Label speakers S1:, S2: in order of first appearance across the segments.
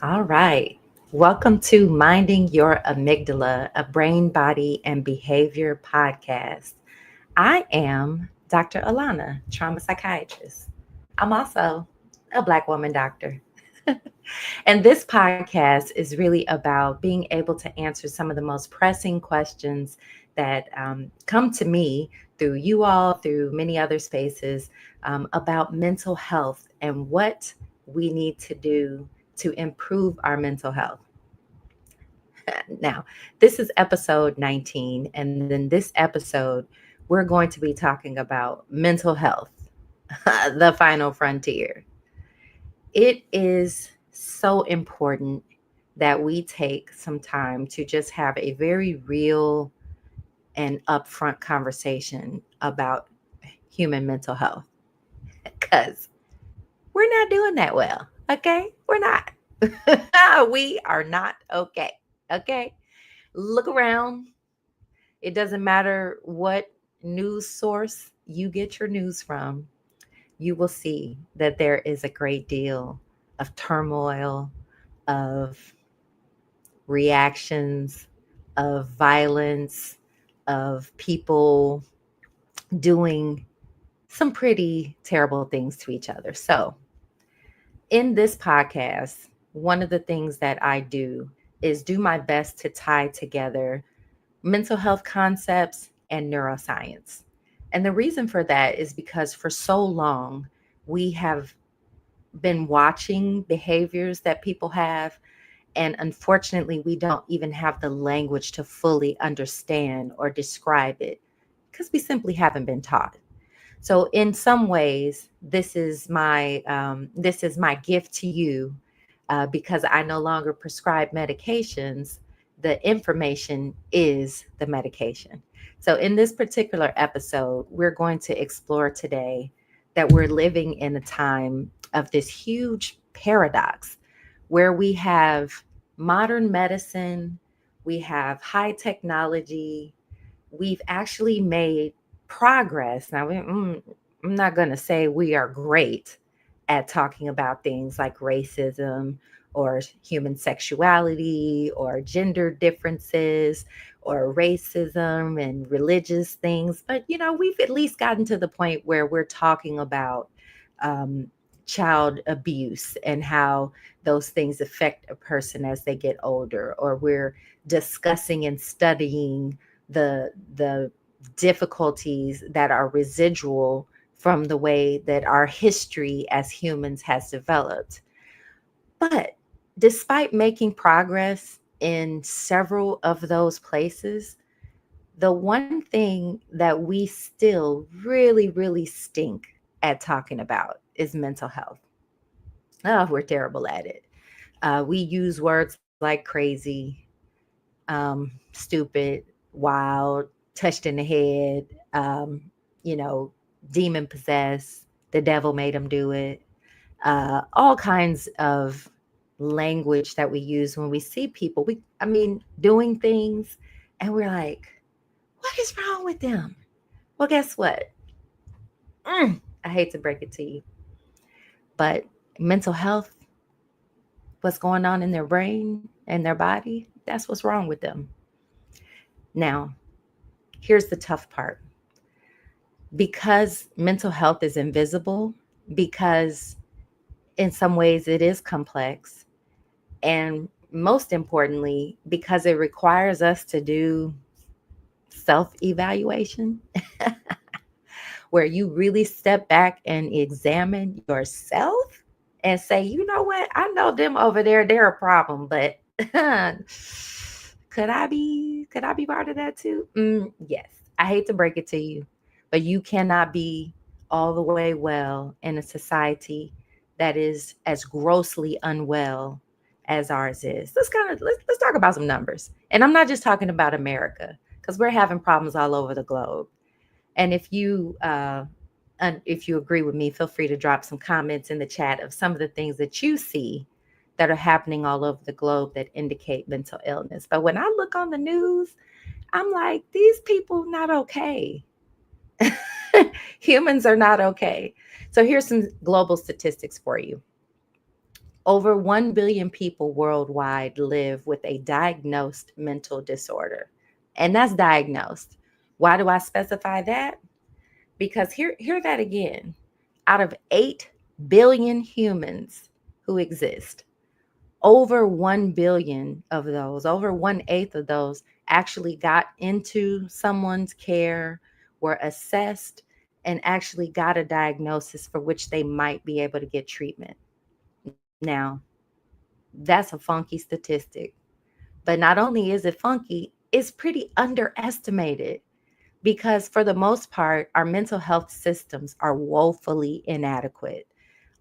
S1: All right. Welcome to Minding Your Amygdala, a brain, body, and behavior podcast. I am Dr. Alauna, trauma psychiatrist. I'm also a Black woman doctor. And this podcast is really about being able to answer some of the most pressing questions that come to me through you all, through many other spaces about mental health and what we need to do to improve our mental health. Now, this is episode 19, and in this episode, we're going to be talking about mental health, the final frontier. It is so important that we take some time to just have a very real and upfront conversation about human mental health because we're not doing that well. Okay. We're not. We are not okay. Okay. Look around. It doesn't matter what news source you get your news from, you will see that there is a great deal of turmoil, of reactions, of violence, of people doing some pretty terrible things to each other. So, in this podcast, one of the things that I do is do my best to tie together mental health concepts and neuroscience. And the reason for that is because for so long, we have been watching behaviors that people have. And unfortunately, we don't even have the language to fully understand or describe it because we simply haven't been taught. So, in some ways, this is my gift to you because I no longer prescribe medications. The information is the medication. So, in this particular episode, we're going to explore today that we're living in a time of this huge paradox where we have modern medicine, we have high technology, we've actually made progress. Now, I'm not going to say we are great at talking about things like racism or human sexuality or gender differences or racism and religious things. But, we've at least gotten to the point where we're talking about um, child abuse and how those things affect a person as they get older, or we're discussing and studying the difficulties that are residual from the way that our history as humans has developed. But despite making progress in several of those places, the one thing that we still really, really stink at talking about is mental health. Oh, we're terrible at it. We use words like crazy, stupid, wild, touched in the head, you know, demon possessed, the devil made him do it, all kinds of language that we use when we see people. Doing things, and we're like, what is wrong with them? Well, guess what? I hate to break it to you, but mental health, what's going on in their brain and their body, that's what's wrong with them. Now, here's the tough part. Because mental health is invisible, because in some ways it is complex, and most importantly, because it requires us to do self evaluation, where you really step back and examine yourself and say, you know what, I know them over there, they're a problem, but could I be part of that too? Yes. I hate to break it to you, but you cannot be all the way well in a society that is as grossly unwell as ours is. Let's talk about some numbers. And I'm not just talking about America, because we're having problems all over the globe. And if you agree with me, feel free to drop some comments in the chat of some of the things that you see that are happening all over the globe that indicate mental illness. But when I look on the news, I'm like, these people not okay. Humans are not okay. So here's some global statistics for you. Over 1 billion people worldwide live with a diagnosed mental disorder. And that's diagnosed. Why do I specify that? Because hear that again. Out of 8 billion humans who exist, over 1 billion of those, over 1/8 of those actually got into someone's care, were assessed, and actually got a diagnosis for which they might be able to get treatment. Now, that's a funky statistic. But not only is it funky, it's pretty underestimated because, for the most part, our mental health systems are woefully inadequate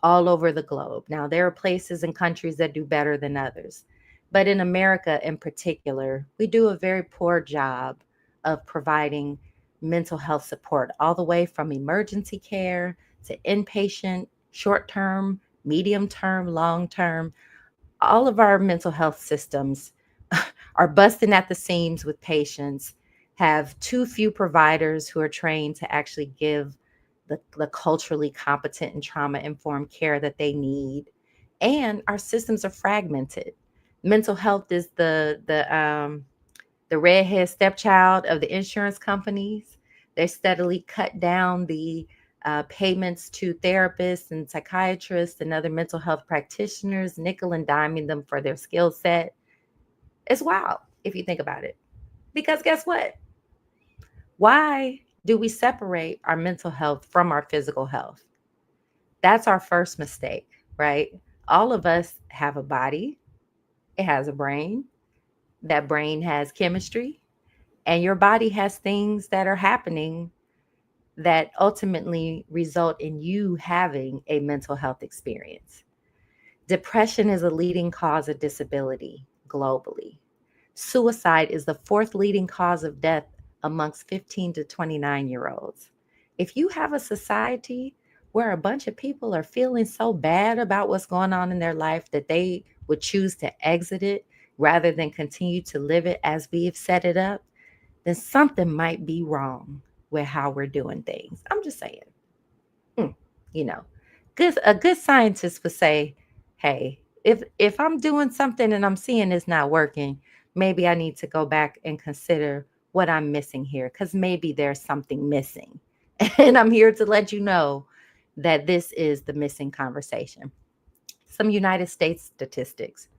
S1: all over the globe. Now, there are places and countries that do better than others, but in America in particular, we do a very poor job of providing mental health support, all the way from emergency care to inpatient, short term, medium term, long term. All of our mental health systems are busting at the seams with patients, have too few providers who are trained to actually give the culturally competent and trauma informed care that they need. And our systems are fragmented. Mental health is the redhead stepchild of the insurance companies. They steadily cut down the payments to therapists and psychiatrists and other mental health practitioners, nickel and diming them for their skill set. It's wild if you think about it. Because guess what? Why do we separate our mental health from our physical health? That's our first mistake, right? All of us have a body, it has a brain, that brain has chemistry, and your body has things that are happening that ultimately result in you having a mental health experience. Depression is a leading cause of disability globally. Suicide is the fourth leading cause of death amongst 15 to 29-year-olds. If you have a society where a bunch of people are feeling so bad about what's going on in their life that they would choose to exit it rather than continue to live it as we've set it up, then something might be wrong with how we're doing things. I'm just saying. Mm, you know, a good scientist would say, "Hey, if I'm doing something and I'm seeing it's not working, maybe I need to go back and consider what I'm missing here, because maybe there's something missing." And I'm here to let you know that this is the missing conversation. Some United States statistics.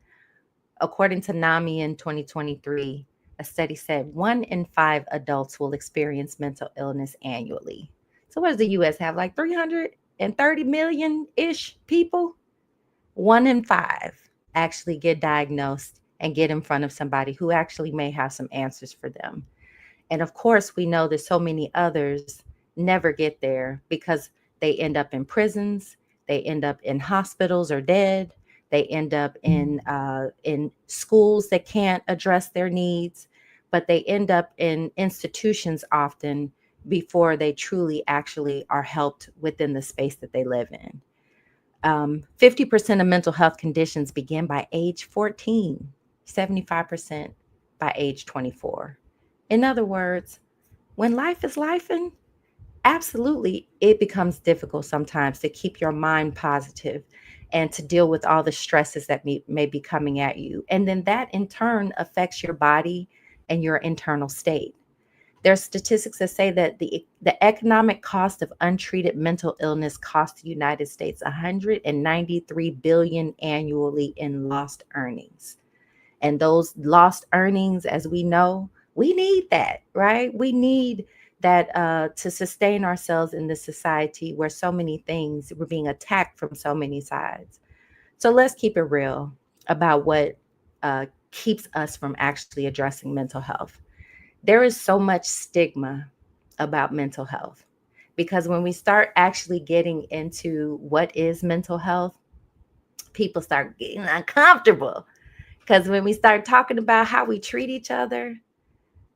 S1: According to NAMI in 2023, a study said 1 in 5 adults will experience mental illness annually. So, what does the US have? Like 330 million ish people? 1 in 5 actually get diagnosed and get in front of somebody who actually may have some answers for them. And of course, we know that so many others never get there because they end up in prisons, they end up in hospitals or dead, they end up in schools that can't address their needs, but they end up in institutions often before they truly actually are helped within the space that they live in. 50% of mental health conditions begin by age 14, 75% by age 24. In other words, when life is lifing, absolutely, it becomes difficult sometimes to keep your mind positive and to deal with all the stresses that may be coming at you. And then that in turn affects your body and your internal state. There are statistics that say that the economic cost of untreated mental illness costs the United States 193 billion annually in lost earnings. And those lost earnings, as we know, we need that, right? We need that to sustain ourselves in this society where so many things, we're being attacked from so many sides. So let's keep it real about what keeps us from actually addressing mental health. There is so much stigma about mental health because when we start actually getting into what is mental health, people start getting uncomfortable. Because when we start talking about how we treat each other,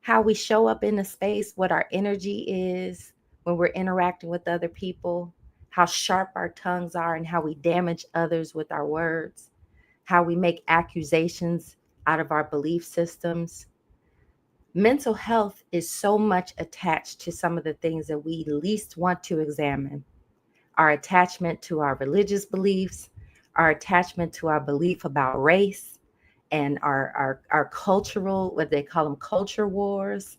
S1: how we show up in a space, what our energy is when we're interacting with other people, how sharp our tongues are and how we damage others with our words, how we make accusations out of our belief systems. Mental health is so much attached to some of the things that we least want to examine. Our attachment to our religious beliefs, our attachment to our belief about race, and our cultural, what they call them, culture wars.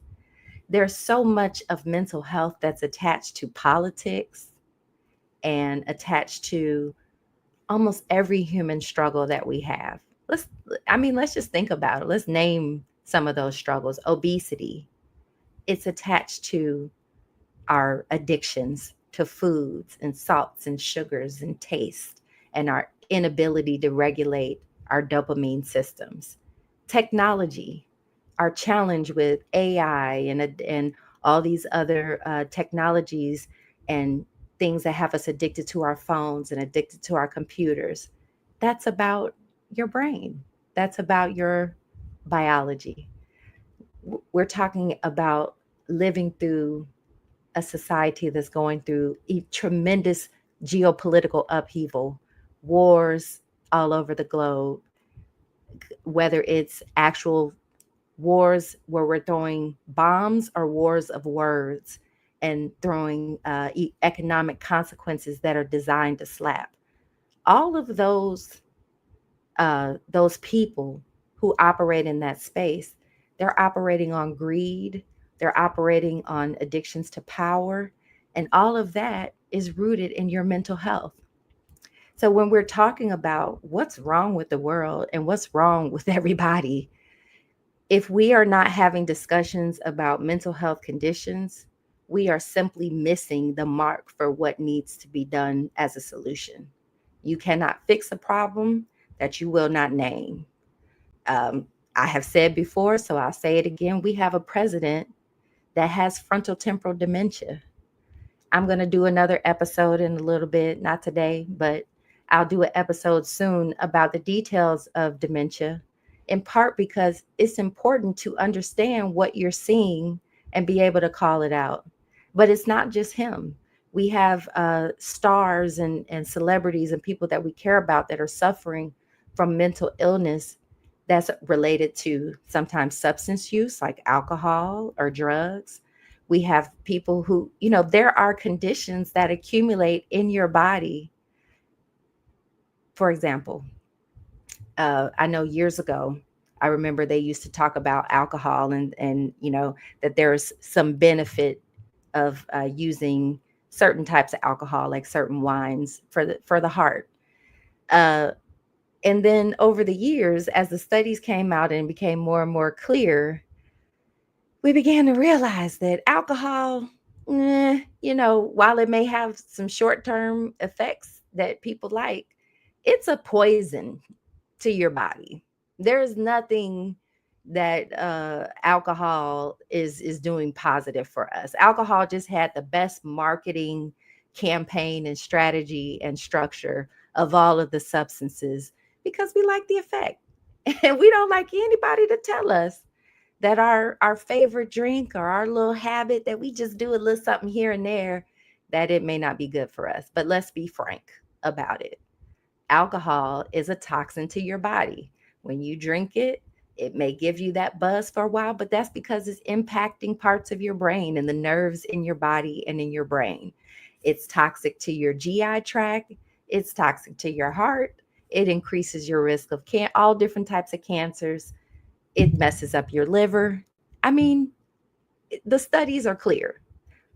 S1: There's so much of mental health that's attached to politics and attached to almost every human struggle that we have. Let's just think about it. Let's name some of those struggles. Obesity, it's attached to our addictions to foods and salts and sugars and taste, and our inability to regulate our dopamine systems. Technology, our challenge with AI and all these other technologies and things that have us addicted to our phones and addicted to our computers. That's about your brain. That's about your biology. We're talking about living through a society that's going through a tremendous geopolitical upheaval, wars all over the globe, whether it's actual wars where we're throwing bombs or wars of words and throwing economic consequences that are designed to slap. All of those people who operate in that space, they're operating on greed, they're operating on addictions to power, and all of that is rooted in your mental health. So when we're talking about what's wrong with the world and what's wrong with everybody, if we are not having discussions about mental health conditions, we are simply missing the mark for what needs to be done as a solution. You cannot fix a problem that you will not name. Um, I have said before, so I'll say it again. We have a president that has frontal temporal dementia. I'm going to do another episode in a little bit, not today, but I'll do an episode soon about the details of dementia, in part because it's important to understand what you're seeing and be able to call it out. But it's not just him. We have stars and celebrities and people that we care about that are suffering from mental illness that's related to sometimes substance use, like alcohol or drugs. We have people who, there are conditions that accumulate in your body. For example, I know years ago, I remember they used to talk about alcohol and that there's some benefit of using certain types of alcohol, like certain wines for the heart. Uh, and then over the years, as the studies came out and became more and more clear, we began to realize that alcohol, while it may have some short-term effects that people like, it's a poison to your body. There's nothing that alcohol is doing positive for us. Alcohol just had the best marketing campaign and strategy and structure of all of the substances because we like the effect. And we don't like anybody to tell us that our favorite drink or our little habit that we just do a little something here and there, that it may not be good for us. But let's be frank about it. Alcohol is a toxin to your body. When you drink it, it may give you that buzz for a while, but that's because it's impacting parts of your brain and the nerves in your body and in your brain. It's toxic to your GI tract. It's toxic to your heart. It increases your risk of all different types of cancers. It messes up your liver. I mean, the studies are clear,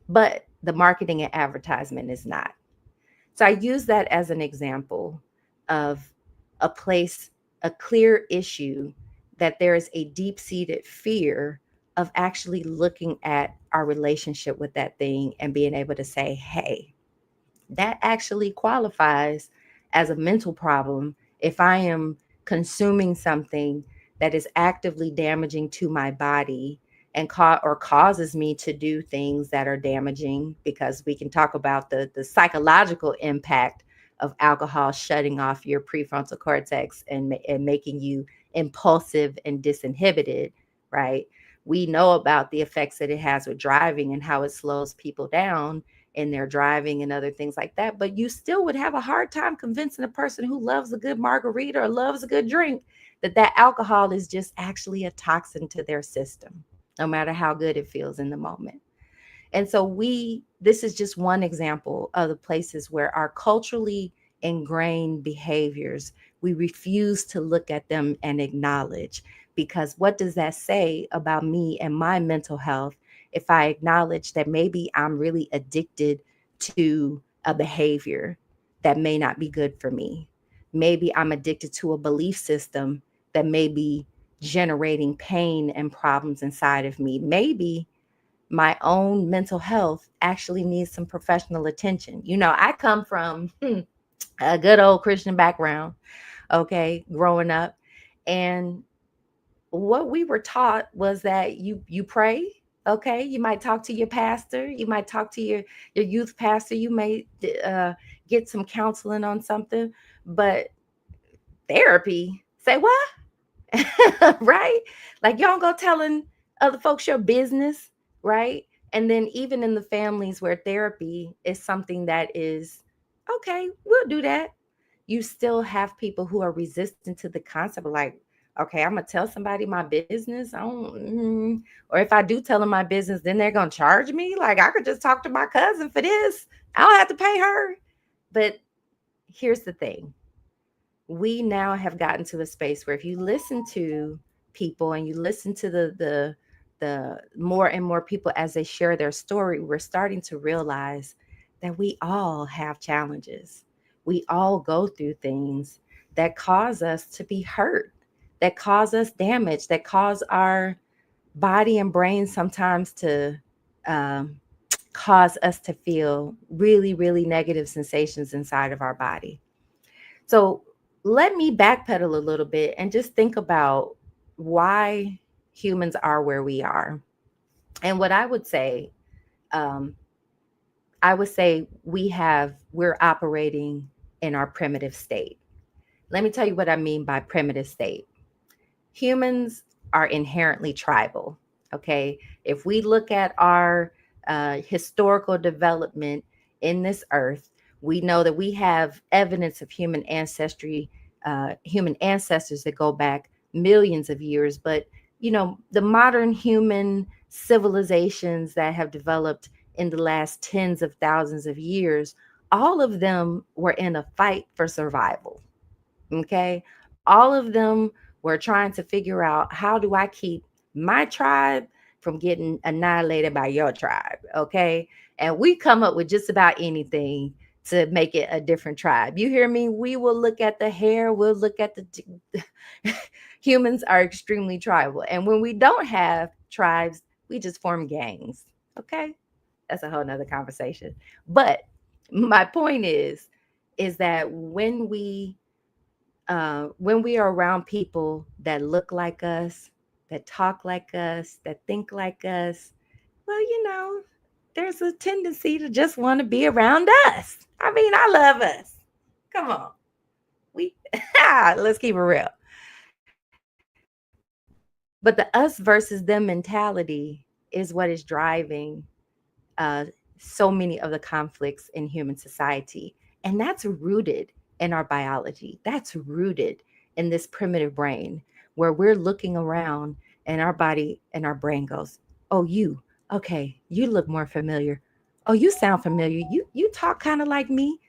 S1: but the marketing and advertisement is not. So I use that as an example of a clear issue that there is a deep-seated fear of actually looking at our relationship with that thing and being able to say, hey, that actually qualifies as a mental problem if I am consuming something that is actively damaging to my body and causes me to do things that are damaging, because we can talk about the psychological impact of alcohol shutting off your prefrontal cortex and making you impulsive and disinhibited, right? We know about the effects that it has with driving and how it slows people down in their driving and other things like that. But you still would have a hard time convincing a person who loves a good margarita or loves a good drink that alcohol is just actually a toxin to their system, no matter how good it feels in the moment. And so this is just one example of the places where our culturally ingrained behaviors. We refuse to look at them and acknowledge, because what does that say about me and my mental health if I acknowledge that maybe I'm really addicted to a behavior that may not be good for me? Maybe I'm addicted to a belief system that may be generating pain and problems inside of me. Maybe my own mental health actually needs some professional attention. I come from a good old Christian background, okay, growing up. And what we were taught was that you pray, okay? You might talk to your pastor, you might talk to your youth pastor, you may uh, get some counseling on something, but therapy, say what? Right? Like, you don't go telling other folks your business, right? And then even in the families where therapy is something that is okay, we'll do that. You still have people who are resistant to the concept of, like, okay, I'm gonna tell somebody my business. I don't, or if I do tell them my business, then they're gonna charge me. Like, I could just talk to my cousin for this. I don't have to pay her. But here's the thing: we now have gotten to a space where if you listen to people and you listen to the more and more people as they share their story, we're starting to realize that we all have challenges. We all go through things that cause us to be hurt, that cause us damage, that cause our body and brain sometimes to um, cause us to feel really, really negative sensations inside of our body. So let me backpedal a little bit and just think about why humans are where we are. And what um, I would say we're operating in our primitive state. Let me tell you what I mean by primitive state. Humans are inherently tribal. Okay. If we look at our historical development in this earth, we know that we have evidence of human ancestors that go back millions of years. But, the modern human civilizations that have developed in the last tens of thousands of years, all of them were in a fight for survival. Okay. All of them were trying to figure out, how do I keep my tribe from getting annihilated by your tribe? Okay. And we come up with just about anything to make it a different tribe. You hear me? We will look at the hair, we'll look at the humans are extremely tribal. And when we don't have tribes, we just form gangs. Okay. That's a whole nother conversation. But my point is that when we are around people that look like us, that talk like us, that think like us, well, there's a tendency to just want to be around us. I mean, I love us. Come on. We let's keep it real. But the us versus them mentality is what is driving uh, so many of the conflicts in human society. And that's rooted in our biology. That's rooted in this primitive brain where we're looking around and our body and our brain goes, oh, okay, you look more familiar. Oh, you sound familiar. You talk kind of like me.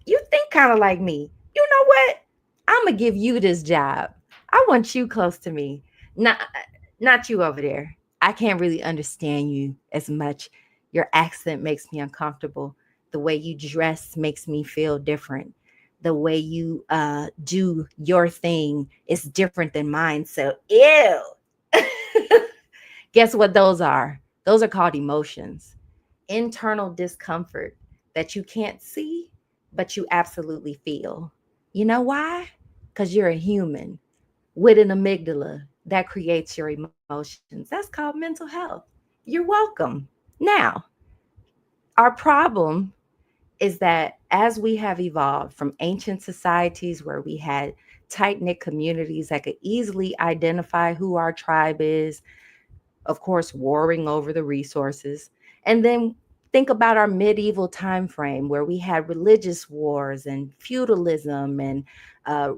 S1: You think kind of like me. You know what? I'm gonna give you this job. I want you close to me. Not you over there. I can't really understand you as much. Your accent makes me uncomfortable. The way you dress makes me feel different. The way you do your thing is different than mine. So, ew. Guess what those are? Those are called emotions. Internal discomfort that you can't see, but you absolutely feel. You know why? Because you're a human with an amygdala that creates your emotions. That's called mental health. You're welcome. Now, our problem is that as we have evolved from ancient societies where we had tight knit communities that could easily identify who our tribe is, of course, warring over the resources. And then think about our medieval time frame where we had religious wars and feudalism and, uh,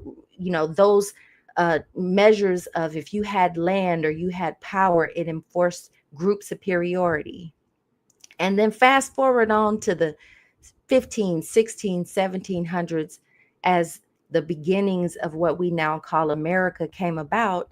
S1: those measures of, if you had land or you had power, it enforced group superiority. And then fast forward on to the 15, 16, 1700s, as the beginnings of what we now call America came about,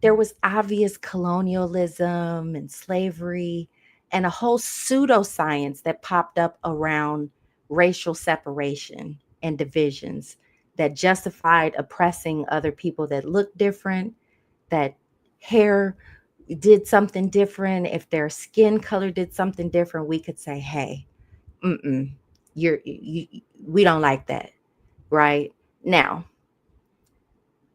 S1: there was obvious colonialism and slavery and a whole pseudoscience that popped up around racial separation and divisions that justified oppressing other people that looked different, that hair did something different. If their skin color did something different, we could say, hey, mm-mm, we don't like that, right? Now,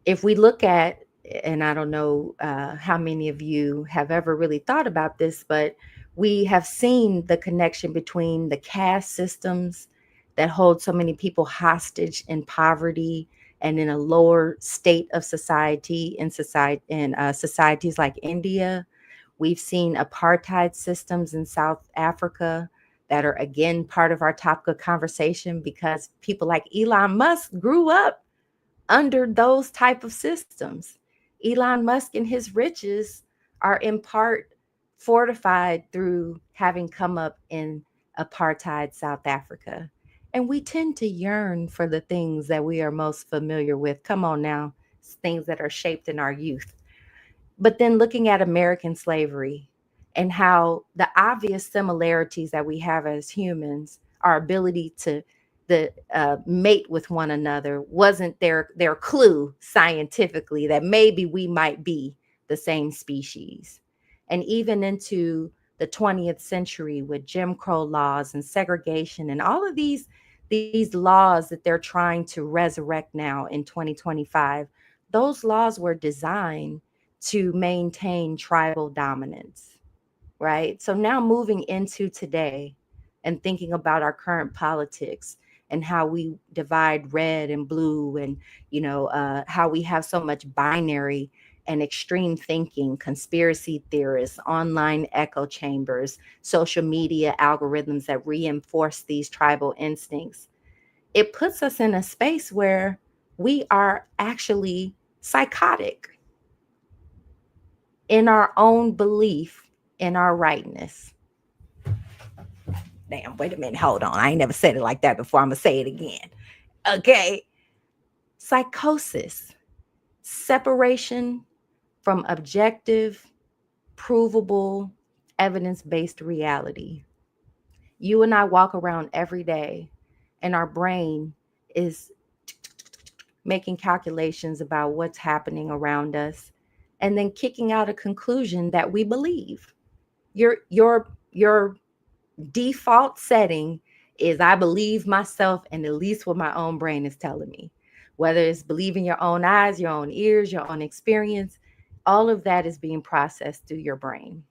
S1: if we look at, and I don't know how many of you have ever really thought about this, but we have seen the connection between the caste systems that hold so many people hostage in poverty and in a lower state of society in societies like India. We've seen apartheid systems in South Africa that are again part of our topic of conversation because people like Elon Musk grew up under those type of systems. Elon Musk and his riches are in part fortified through having come up in apartheid South Africa. And we tend to yearn for the things that we are most familiar with. Come on now, things that are shaped in our youth. But then looking at American slavery and how the obvious similarities that we have as humans, our ability to mate with one another wasn't their clue scientifically that maybe we might be the same species. And even into the 20th century with Jim Crow laws and segregation and all of these laws that they're trying to resurrect now in 2025, those laws were designed to maintain tribal dominance, right? So now moving into today and thinking about our current politics and how we divide red and blue and, how we have so much binary and extreme thinking, conspiracy theorists, online echo chambers, social media algorithms that reinforce these tribal instincts. It puts us in a space where we are actually psychotic in our own belief in our rightness. Damn, wait a minute, hold on. I ain't never said it like that before. I'm going to say it again. Okay. Psychosis, separation from objective, provable, evidence-based reality. You and I walk around every day and our brain is making calculations about what's happening around us and then kicking out a conclusion that we believe. Your default setting is I believe myself and at least what my own brain is telling me. Whether it's believing your own eyes, your own ears, your own experience, all of that is being processed through your brain.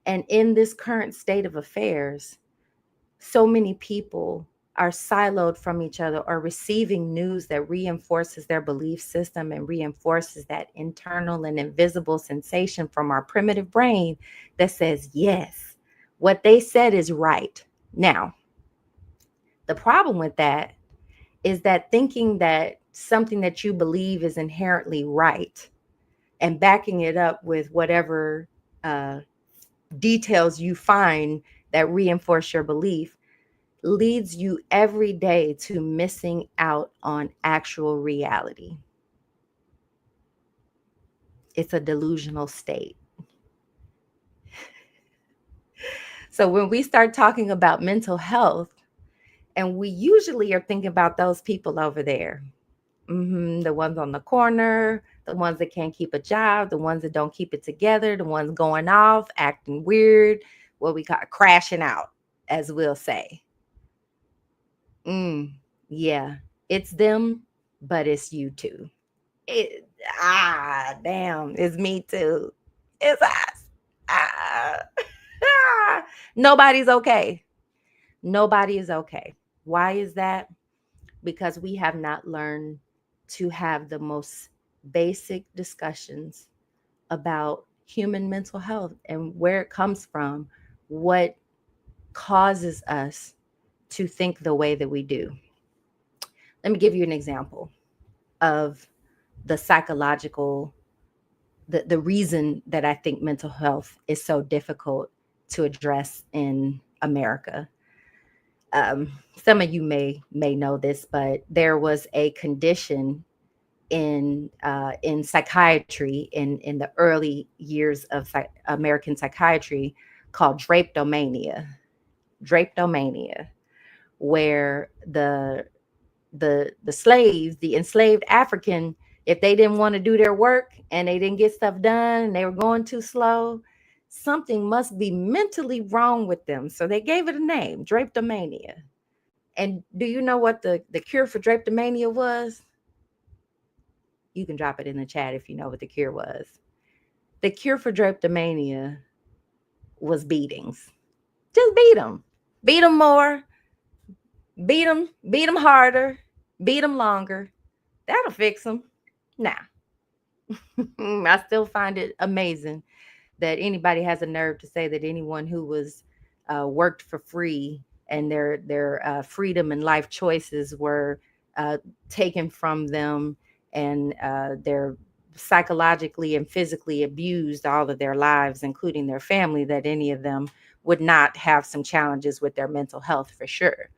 S1: And in this current state of affairs, so many people are siloed from each other or receiving news that reinforces their belief system and reinforces that internal and invisible sensation from our primitive brain that says, yes, what they said is right. Now, the problem with that is that thinking that something that you believe is inherently right and backing it up with whatever details you find that reinforce your belief leads you every day to missing out on actual reality. It's a delusional state. So when we start talking about mental health, and we usually are thinking about those people over there, the ones on the corner, the ones that can't keep a job, the ones that don't keep it together, the ones going off, acting weird, what we call crashing out, as we'll say. Yeah, it's them, but it's you too. Damn, it's me too. It's us. Nobody's okay. Nobody is okay. Why is that? Because we have not learned to have the most basic discussions about human mental health and where it comes from, what causes us to think the way that we do. Let me give you an example of the psychological, the reason that I think mental health is so difficult to address in America. some of you may know this, but there was a condition in psychiatry in the early years of American psychiatry called drapetomania, where the slaves, the enslaved African, if they didn't want to do their work and they didn't get stuff done and they were going too slow, something must be mentally wrong with them. So they gave it a name, drapetomania. And do you know what the cure for drapetomania was? You can drop it in the chat if you know what the cure was. The cure for drapetomania was beatings. Just beat them. Beat them more. Beat them harder. Beat them longer. That'll fix them. Now, I still find it amazing that anybody has a nerve to say that anyone who was worked for free and their freedom and life choices were taken from them, and they're psychologically and physically abused all of their lives, including their family, that any of them would not have some challenges with their mental health for sure.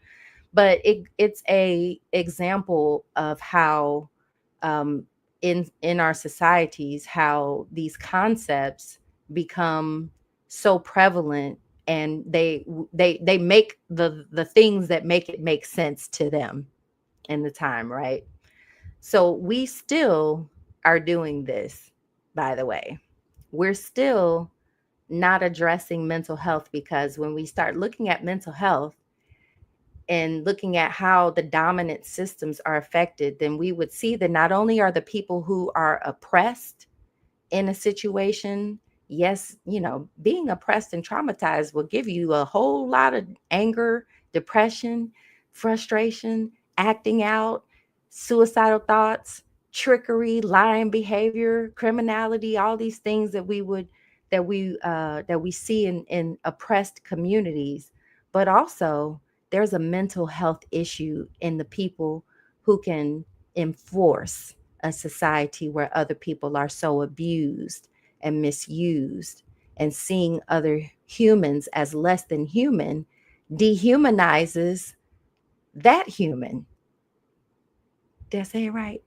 S1: But it's a example of how in our societies, how these concepts become so prevalent, and they make the things that make it make sense to them in the time, right? So we still are doing this, by the way. We're still not addressing mental health, because when we start looking at mental health and looking at how the dominant systems are affected, then we would see that not only are the people who are oppressed in a situation, yes, being oppressed and traumatized will give you a whole lot of anger, depression, frustration, acting out, suicidal thoughts, trickery, lying behavior, criminality, all these things that we see in oppressed communities. But also there's a mental health issue in the people who can enforce a society where other people are so abused and misused, and seeing other humans as less than human dehumanizes that human. Did I say it right?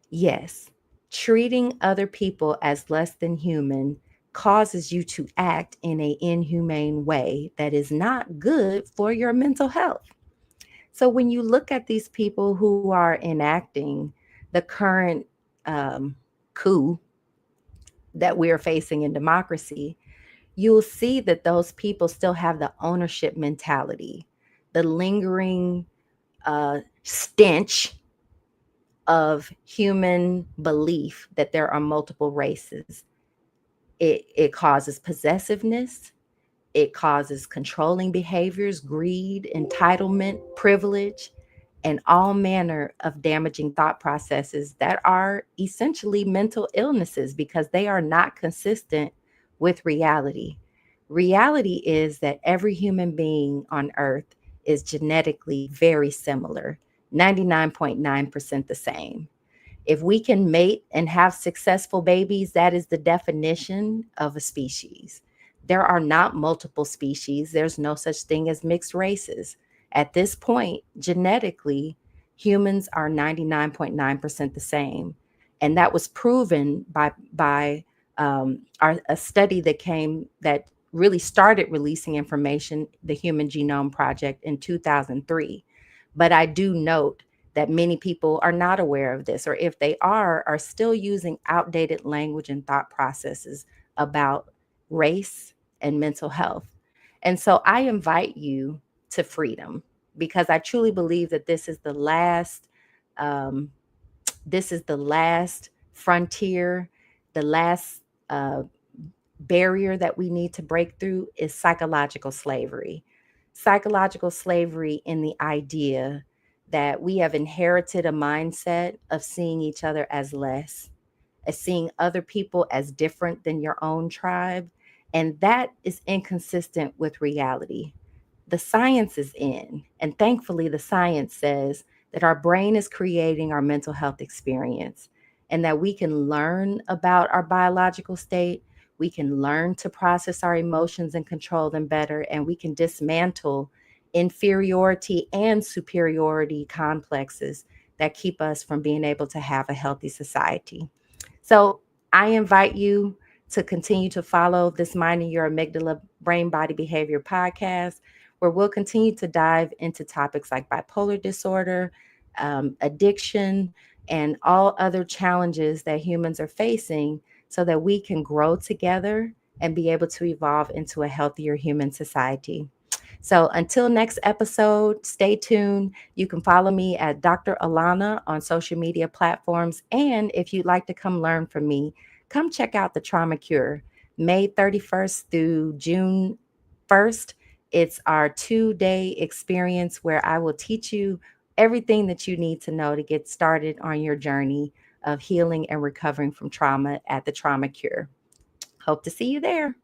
S1: Yes. Treating other people as less than human causes you to act in an inhumane way that is not good for your mental health. So when you look at these people who are enacting the current coup that we're facing in democracy, you'll see that those people still have the ownership mentality, the lingering stench of human belief that there are multiple races. It causes possessiveness. It causes controlling behaviors, greed, entitlement, privilege, and all manner of damaging thought processes that are essentially mental illnesses, because they are not consistent with reality. Reality is that every human being on earth is genetically very similar, 99.9% the same. If we can mate and have successful babies, that is the definition of a species. There are not multiple species. There's no such thing as mixed races. At this point, genetically, humans are 99.9% the same. And that was proven by a study that really started releasing information, the Human Genome Project, in 2003. But I do note that many people are not aware of this, or if they are still using outdated language and thought processes about race and mental health. And so I invite you to freedom, because I truly believe that um, this is the last frontier, the last barrier that we need to break through is psychological slavery. Psychological slavery in the idea that we have inherited a mindset of seeing each other as less, as seeing other people as different than your own tribe. And that is inconsistent with reality. The science is in, and thankfully, the science says that our brain is creating our mental health experience, and that we can learn about our biological state. We can learn to process our emotions and control them better, and we can dismantle inferiority and superiority complexes that keep us from being able to have a healthy society. So I invite you to continue to follow this Minding Your Amygdala Brain Body Behavior podcast, where we'll continue to dive into topics like bipolar disorder, addiction, and all other challenges that humans are facing so that we can grow together and be able to evolve into a healthier human society. So until next episode, stay tuned. You can follow me at Dr. Alauna on social media platforms. And if you'd like to come learn from me, come check out the Trauma Cure, May 31st through June 1st. It's our 2-day experience where I will teach you everything that you need to know to get started on your journey of healing and recovering from trauma at the Trauma Cure. Hope to see you there.